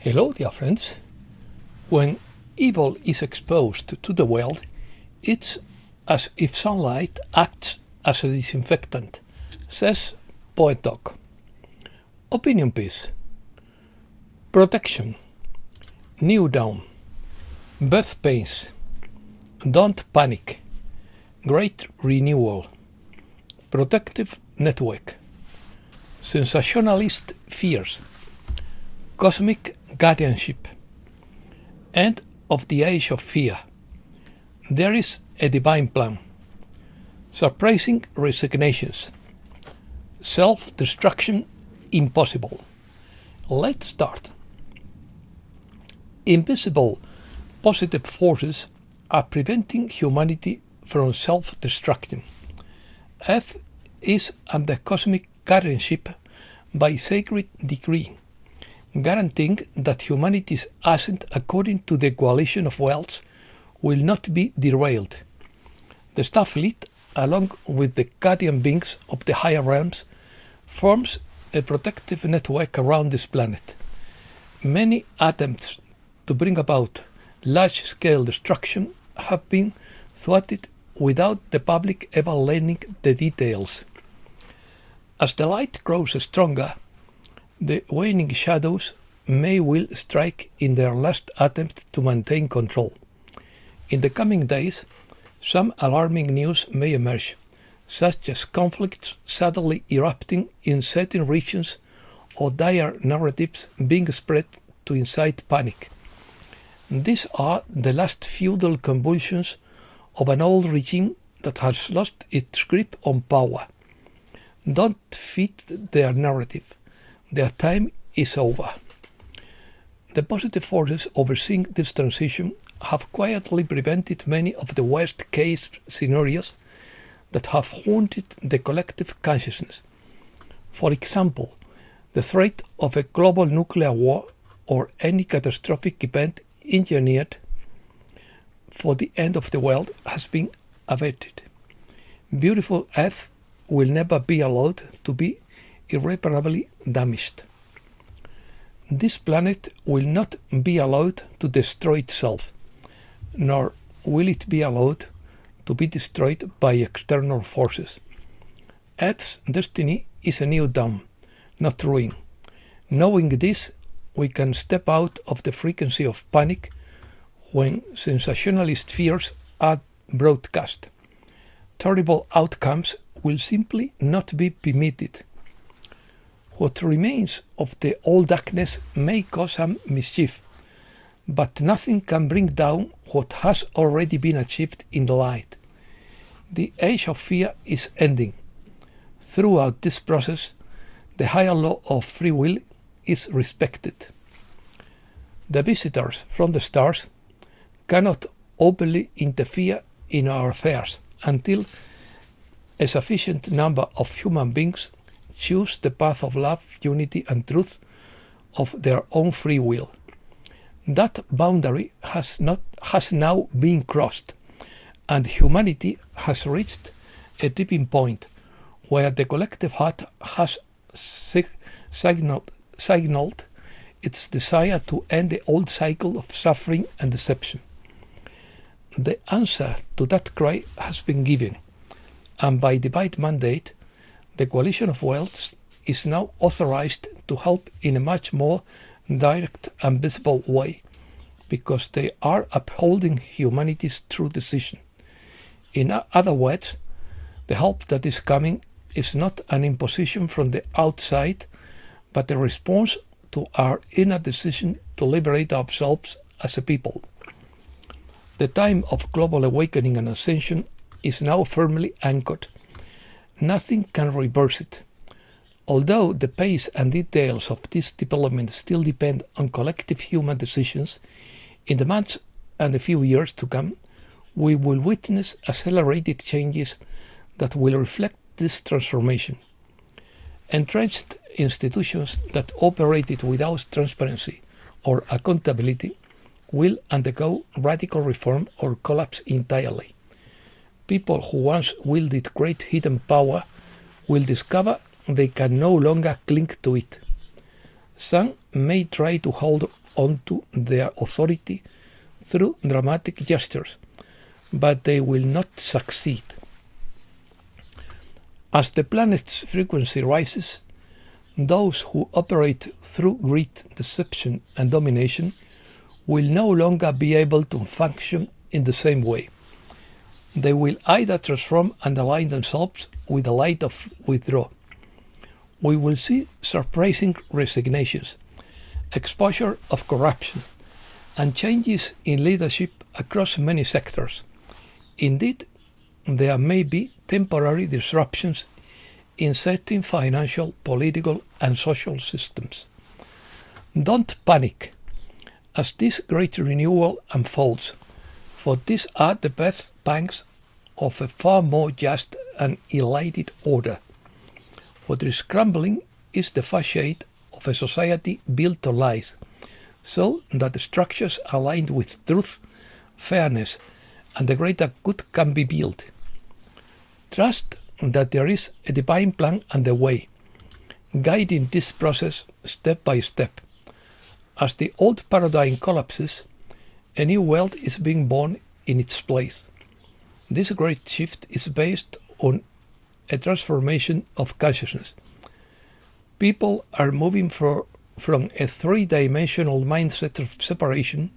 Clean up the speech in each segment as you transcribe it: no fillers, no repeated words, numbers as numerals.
Hello, dear friends. When evil is exposed to the world, it's as if sunlight acts as a disinfectant, says Poet Doc. Opinion piece. Protection. New dawn. Birth pains. Don't panic. Great renewal. Protective network. Sensationalist fears. Cosmic guardianship. End of the age of fear. There is a divine plan. Surprising resignations. Self-destruction impossible. Let's start. Invisible positive forces are preventing humanity from self-destruction. Earth is under cosmic guardianship by sacred decree, guaranteeing that humanity's ascent according to the coalition of worlds will not be derailed. The Starfleet, along with the guardian beings of the higher realms, forms a protective network around this planet. Many attempts to bring about large-scale destruction have been thwarted without the public ever learning the details. As the light grows stronger, the waning shadows may well strike in their last attempt to maintain control. In the coming days, some alarming news may emerge, such as conflicts suddenly erupting in certain regions or dire narratives being spread to incite panic. These are the last feudal convulsions of an old regime that has lost its grip on power. Don't feed their narrative. Their time is over. The positive forces overseeing this transition have quietly prevented many of the worst-case scenarios that have haunted the collective consciousness. For example, the threat of a global nuclear war or any catastrophic event engineered for the end of the world has been averted. Beautiful Earth will never be allowed to be irreparably damaged. This planet will not be allowed to destroy itself, nor will it be allowed to be destroyed by external forces. Earth's destiny is a new dawn, not ruin. Knowing this, we can step out of the frequency of panic when sensationalist fears are broadcast. Terrible outcomes will simply not be permitted. What remains of the old darkness may cause some mischief, but nothing can bring down what has already been achieved in the light. The age of fear is ending. Throughout this process, the higher law of free will is respected. The visitors from the stars cannot openly interfere in our affairs until a sufficient number of human beings choose the path of love, unity and truth of their own free will. That boundary has now been crossed, and humanity has reached a tipping point where the collective heart has signaled its desire to end the old cycle of suffering and deception. The answer to that cry has been given, and by divine mandate, the coalition of worlds is now authorized to help in a much more direct and visible way, because they are upholding humanity's true decision. In other words, the help that is coming is not an imposition from the outside, but a response to our inner decision to liberate ourselves as a people. The time of global awakening and ascension is now firmly anchored. Nothing can reverse it. Although the pace and details of this development still depend on collective human decisions, in the months and the few years to come, we will witness accelerated changes that will reflect this transformation. Entrenched institutions that operated without transparency or accountability will undergo radical reform or collapse entirely. People who once wielded great hidden power will discover they can no longer cling to it. Some may try to hold onto their authority through dramatic gestures, but they will not succeed. As the planet's frequency rises, those who operate through greed, deception, and domination will no longer be able to function in the same way. They will either transform and align themselves with the light of withdrawal. We will see surprising resignations, exposure of corruption, and changes in leadership across many sectors. Indeed, there may be temporary disruptions in certain financial, political, and social systems. Don't panic as this great renewal unfolds, for these are the best pangs of a far more just and enlightened order. What is crumbling is the facade of a society built on lies, so that the structures aligned with truth, fairness, and the greater good can be built. Trust that there is a divine plan underway, guiding this process step by step. As the old paradigm collapses, a new world is being born in its place. This great shift is based on a transformation of consciousness. People are moving from a three-dimensional mindset of separation,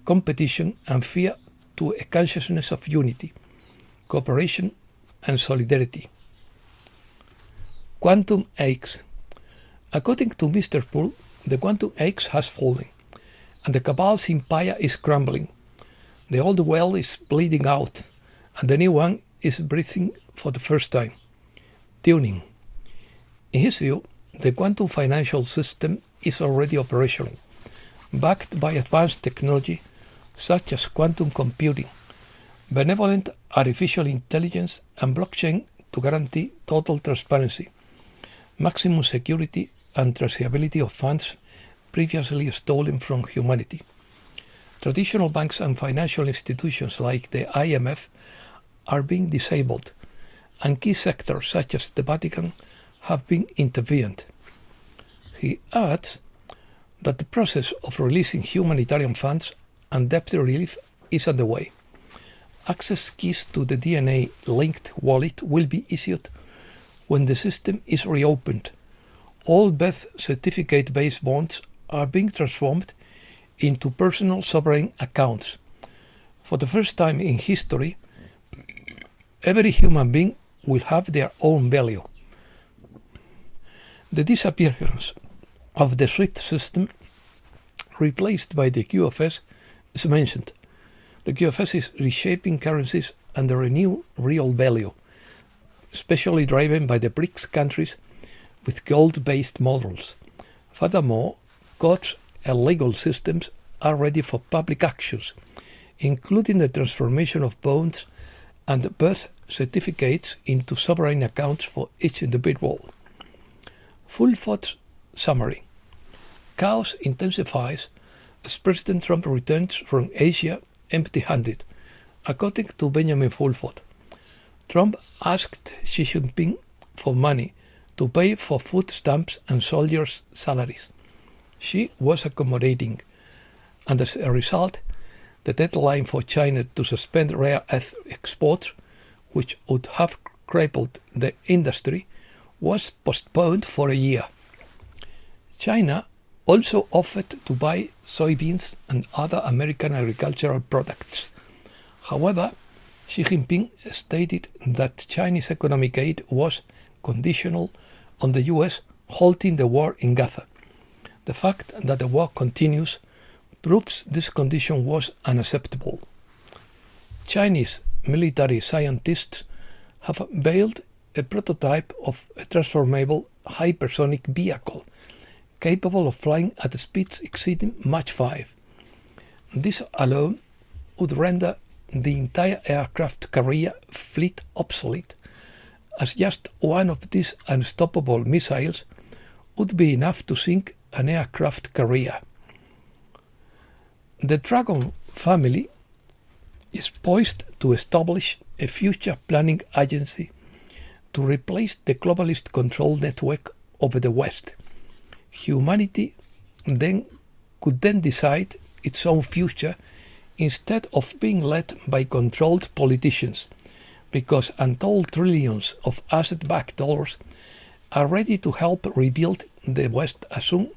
competition, and fear to a consciousness of unity, cooperation, and solidarity. Quantum aches. According to Mr. Poole, the quantum axe has fallen, and the cabal's empire is crumbling. The old well is bleeding out, and the new one is breathing for the first time. Tuning. In his view, the quantum financial system is already operational, backed by advanced technology such as quantum computing, benevolent artificial intelligence, and blockchain to guarantee total transparency, maximum security, and traceability of funds previously stolen from humanity. Traditional banks and financial institutions like the IMF are being disabled, and key sectors such as the Vatican have been intervened. He adds that the process of releasing humanitarian funds and debt relief is underway. Access keys to the DNA-linked wallet will be issued when the system is reopened. All birth certificate-based bonds are being transformed into personal sovereign accounts. For the first time in history, every human being will have their own value. The disappearance of the SWIFT system, replaced by the QFS, is mentioned. The QFS is reshaping currencies under a new real value, especially driven by the BRICS countries with gold-based models. Furthermore, courts and legal systems are ready for public actions, including the transformation of bonds and birth certificates into sovereign accounts for each individual. Full thought summary. Chaos intensifies as President Trump returns from Asia empty-handed, according to Benjamin Fulford. Trump asked Xi Jinping for money to pay for food stamps and soldiers' salaries. Xi was accommodating, and as a result, the deadline for China to suspend rare earth exports, which would have crippled the industry, was postponed for a year. China also offered to buy soybeans and other American agricultural products. However, Xi Jinping stated that Chinese economic aid was conditional on the US halting the war in Gaza. The fact that the war continues proves this condition was unacceptable. Chinese military scientists have built a prototype of a transformable hypersonic vehicle capable of flying at speeds exceeding Mach 5. This alone would render the entire aircraft carrier fleet obsolete, as just one of these unstoppable missiles would be enough to sink an aircraft carrier. The Dragon family is poised to establish a future planning agency to replace the globalist control network over the West. Humanity then could then decide its own future instead of being led by controlled politicians, because untold trillions of asset-backed dollars are ready to help rebuild the West as soon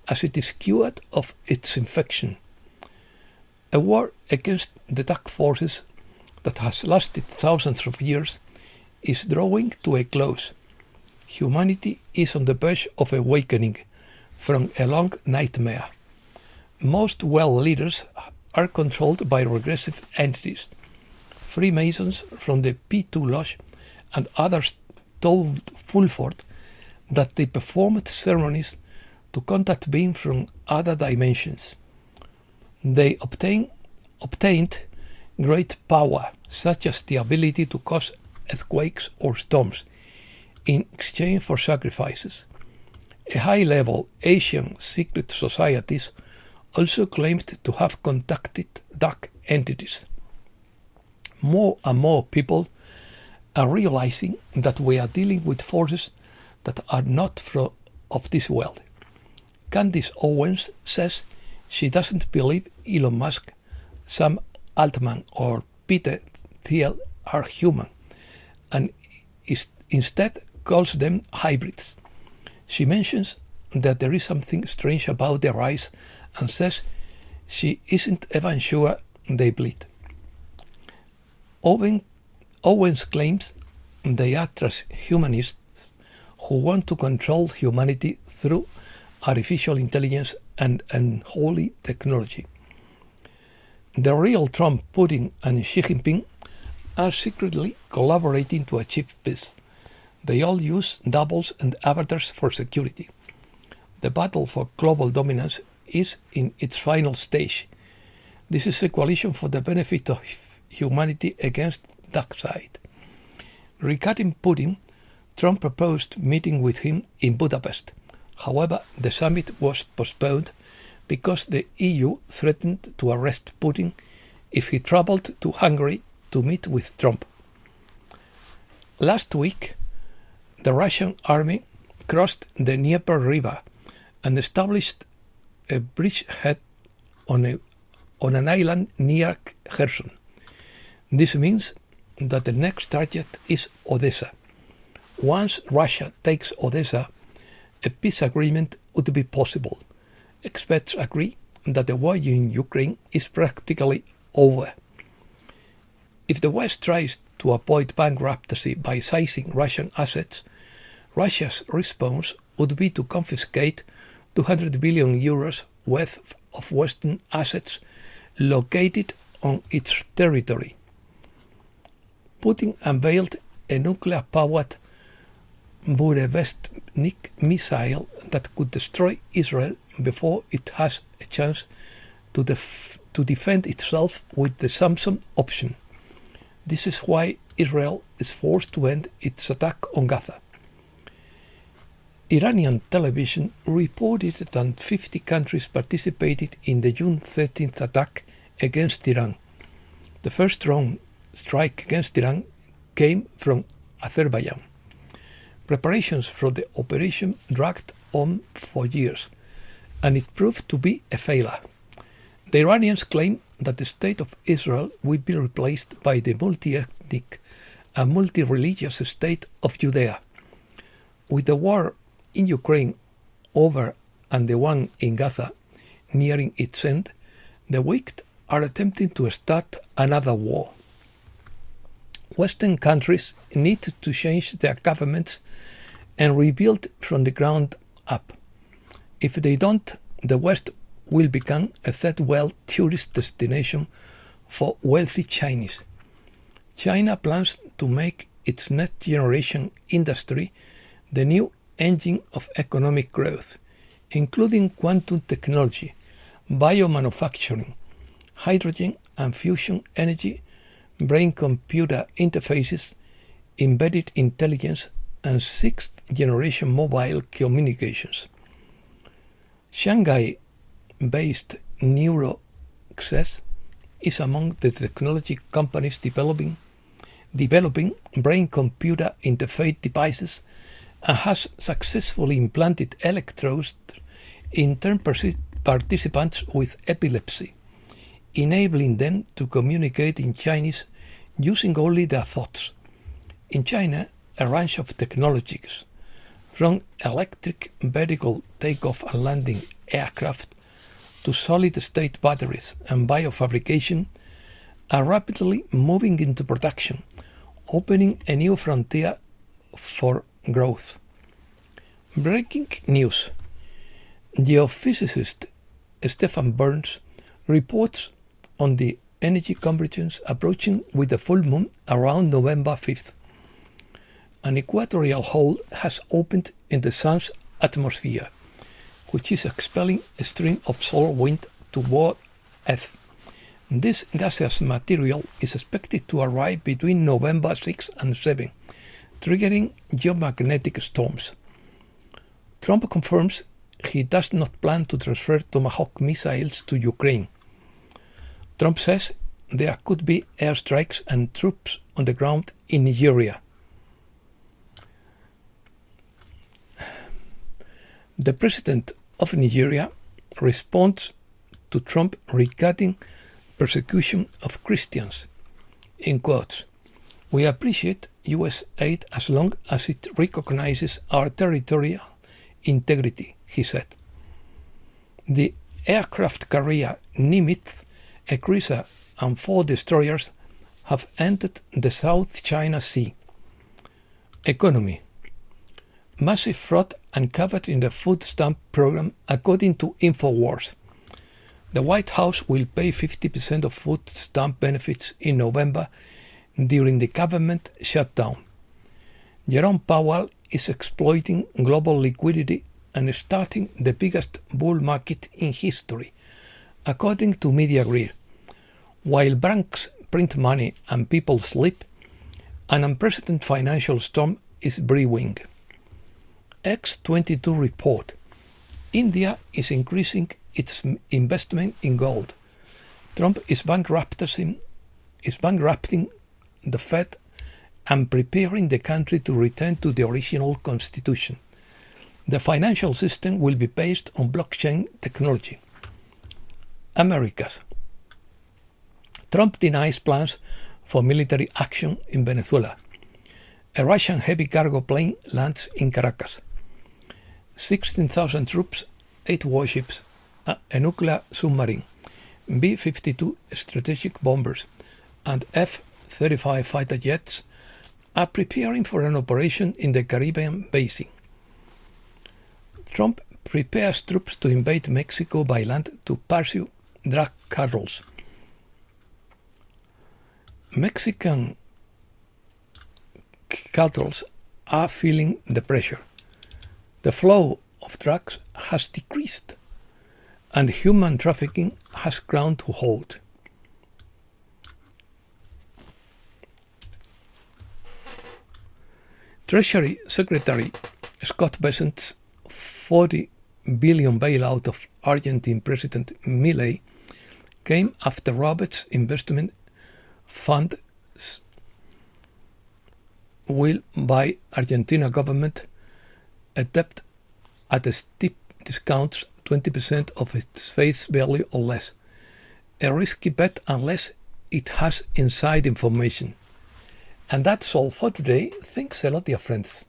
as it is cured of its infection. A war against the dark forces that has lasted thousands of years is drawing to a close. Humanity is on the verge of awakening from a long nightmare. Most world leaders are controlled by regressive entities. Freemasons from the P2 Lodge and others told Fulford that they performed ceremonies to contact beings from other dimensions. They obtained great power, such as the ability to cause earthquakes or storms, in exchange for sacrifices. A high-level Asian secret societies also claimed to have contacted dark entities. More and more people are realizing that we are dealing with forces that are not of this world. Candice Owens says she doesn't believe Elon Musk, Sam Altman or Peter Thiel are human, and instead calls them hybrids. She mentions that there is something strange about their eyes and says she isn't even sure they bleed. Owens claims they are transhumanists who want to control humanity through artificial intelligence and unholy technology. The real Trump, Putin, and Xi Jinping are secretly collaborating to achieve peace. They all use doubles and avatars for security. The battle for global dominance is in its final stage. This is a coalition for the benefit of humanity against dark side. Regarding Putin, Trump proposed meeting with him in Budapest. However, the summit was postponed because the EU threatened to arrest Putin if he traveled to Hungary to meet with Trump. Last week, the Russian army crossed the Dnieper River and established a bridgehead on an island near Kherson. This means that the next target is Odessa. Once Russia takes Odessa, a peace agreement would be possible. Experts agree that the war in Ukraine is practically over. If the West tries to avoid bankruptcy by seizing Russian assets, Russia's response would be to confiscate 200 billion euros worth of Western assets located on its territory. Putin unveiled a nuclear-powered Burevestnik missile that could destroy Israel before it has a chance to defend itself with the Samson option. This is why Israel is forced to end its attack on Gaza. Iranian television reported that 50 countries participated in the June 13th attack against Iran. The first drone strike against Iran came from Azerbaijan. Preparations for the operation dragged on for years, and it proved to be a failure. The Iranians claim that the state of Israel will be replaced by the multi-ethnic and multi-religious state of Judea. With the war in Ukraine over and the one in Gaza nearing its end, the weak are attempting to start another war. Western countries need to change their governments and rebuild from the ground up. If they don't, the West will become a third-world tourist destination for wealthy Chinese. China plans to make its next-generation industry the new engine of economic growth, including quantum technology, biomanufacturing, hydrogen and fusion energy, brain-computer interfaces, embedded intelligence, and sixth-generation mobile communications. Shanghai-based NeuroXess is among the technology companies developing brain-computer interface devices and has successfully implanted electrodes in 10% participants with epilepsy, enabling them to communicate in Chinese using only their thoughts. In China, a range of technologies, from electric vertical takeoff and landing aircraft to solid-state batteries and biofabrication, are rapidly moving into production, opening a new frontier for growth. Breaking news. Geophysicist Stephen Burns reports on the energy convergence approaching with the full moon around November 5th. An equatorial hole has opened in the Sun's atmosphere, which is expelling a stream of solar wind toward Earth. This gaseous material is expected to arrive between November 6 and 7, triggering geomagnetic storms. Trump confirms he does not plan to transfer Tomahawk missiles to Ukraine. Trump says there could be airstrikes and troops on the ground in Nigeria. The president of Nigeria responds to Trump regarding persecution of Christians. In quotes, "We appreciate U.S. aid as long as it recognizes our territorial integrity," he said. The aircraft carrier Nimitz, a cruiser, and 4 destroyers have entered the South China Sea. Economy. Massive fraud uncovered in the food stamp program, according to InfoWars. The White House will pay 50% of food stamp benefits in November during the government shutdown. Jerome Powell is exploiting global liquidity and starting the biggest bull market in history, according to Media Greer. While banks print money and people sleep, an unprecedented financial storm is brewing. X22 report. India is increasing its investment in gold. Trump is bankrupting the Fed and preparing the country to return to the original constitution. The financial system will be based on blockchain technology. Americas. Trump denies plans for military action in Venezuela. A Russian heavy cargo plane lands in Caracas. 16,000 troops, 8 warships, a nuclear submarine, B-52 strategic bombers, and F-35 fighter jets are preparing for an operation in the Caribbean basin. Trump prepares troops to invade Mexico by land to pursue drug cartels. Mexican cartels are feeling the pressure. The flow of drugs has decreased, and human trafficking has ground to halt. Treasury Secretary Scott Bessent's $40 billion bailout of Argentine President Milei came after Roberts' investment funds will buy Argentina government a debt at a steep discount, 20% of its face value or less. A risky bet unless it has inside information. And that's all for today. Thanks a lot, dear friends.